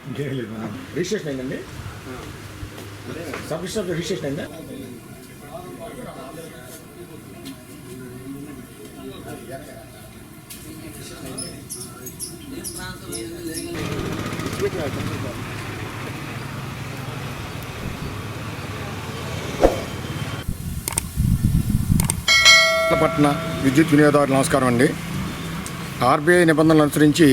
ఇంకేం లేదు. రిజిస్ట్రేషన్ అయిందండి, సబ్స్క్రిప్షన్ రిజిస్ట్రేషన్ అయిందా? పట్టణ విద్యుత్ వినియోగదారులు నమస్కారం అండి. ఆర్బీఐ నిబంధనలు అనుసరించి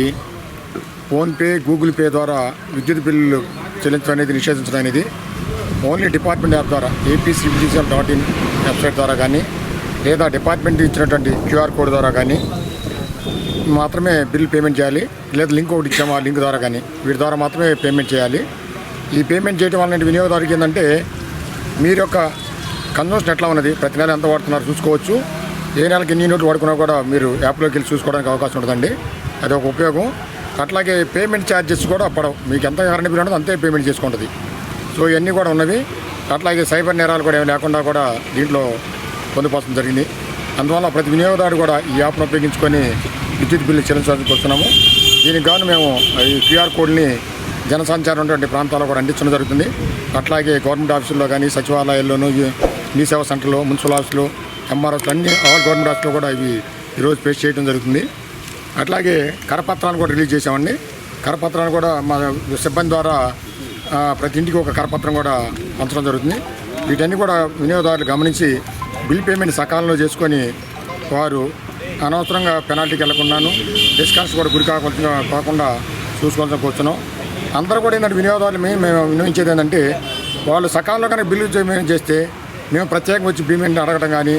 ఫోన్పే, గూగుల్ పే ద్వారా విద్యుత్ బిల్లులు చెల్లించడం అనేది నిషేధించడం అనేది ఓన్లీ డిపార్ట్మెంట్ యాప్ ద్వారా apcbgcl.in వెబ్సైట్ ద్వారా కానీ లేదా డిపార్ట్మెంట్ ఇచ్చినటువంటి క్యూఆర్ కోడ్ ద్వారా కానీ మాత్రమే బిల్ పేమెంట్ చేయాలి. లేదా లింక్ ఒకటి ఇచ్చాము, ఆ లింక్ ద్వారా కానీ వీటి ద్వారా మాత్రమే పేమెంట్ చేయాలి. ఈ పేమెంట్ చేయడం వల్ల వినియోగదారుకి ఏంటంటే మీరు యొక్క కన్సంప్షన్ ఎట్లా ఉన్నది, ప్రతి నెల ఎంత వాడుతున్నారు చూసుకోవచ్చు. ఏ నెలకి ఎన్ని యూనిట్లు వాడుకున్నా కూడా మీరు యాప్లోకి వెళ్ళి చూసుకోవడానికి అవకాశం ఉంటుందండి. అది ఒక ఉపయోగం. అట్లాగే పేమెంట్ ఛార్జెస్ కూడా పడవు. మీకు ఎంత కరెంట్ బిల్ ఉండదు అంతే పేమెంట్ చేసుకుంటుంది. సో ఇవన్నీ కూడా ఉన్నవి. అట్లాగే సైబర్ నేరాలు కూడా ఏమి లేకుండా కూడా దీంట్లో పొందుపరచడం జరిగింది. అందువల్ల ప్రతి వినియోగదారుడు కూడా ఈ యాప్ను ఉపయోగించుకొని విద్యుత్ బిల్లు చెల్లించాలని కోరుతున్నాము. దీనికి గాను మేము ఈ క్యూఆర్ కోడ్ని జనసంచారం ఉన్నటువంటి ప్రాంతాల్లో కూడా అందించడం జరుగుతుంది. అట్లాగే గవర్నమెంట్ ఆఫీసుల్లో కానీ, సచివాలయాల్లోనూ, మీ సేవా సెంటర్లో, మున్సిపల్ ఆఫీసులు, ఎంఆర్ఎస్లు అన్ని ఆల్ గవర్నమెంట్ ఆఫీసులో కూడా ఇవి ఈరోజు పేస్ట్ చేయడం జరుగుతుంది. అట్లాగే కరపత్రాన్ని కూడా రిలీజ్ చేసామండి. కరపత్రాన్ని కూడా మా సిబ్బంది ద్వారా ప్రతి ఇంటికి ఒక కరపత్రం కూడా పంచడం జరుగుతుంది. వీటన్ని కూడా వినియోగదారులు గమనించి బిల్ పేమెంట్ సకాలంలో చేసుకొని వారు అనవసరంగా పెనాల్టీకి వెళ్లకుండాను, డిస్కౌంట్స్ కూడా గురి కాకుండా చూసుకోవాల్సిన కూర్చున్నాం. అందరూ కూడా ఏంటంటే వినియోగదారులు మేము వినియోగించేది ఏంటంటే వాళ్ళు సకాలంలో కానీ బిల్లు పేమెంట్ చేస్తే మేము ప్రత్యేకంగా వచ్చి పేమెంట్ అడగడం కానీ,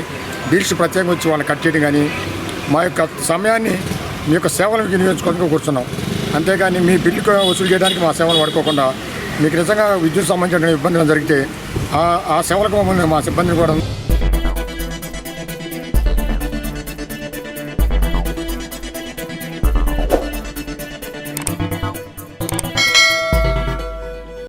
బిల్స్ ప్రత్యేకంగా వచ్చి వాళ్ళని కట్ చేయడం కానీ, మా యొక్క సమయాన్ని మీ యొక్క సేవలను వినియోగించుకోవడానికి కూర్చున్నాం. అంతేగాని మీ బిల్లు వసూలు చేయడానికి మా సేవలు వాడుకోకుండా మీకు నిజంగా విద్యుత్ సంబంధించిన ఇబ్బందులు జరిగితే ఆ సేవలకు మమ్మల్ని మా సిబ్బందిని కూడా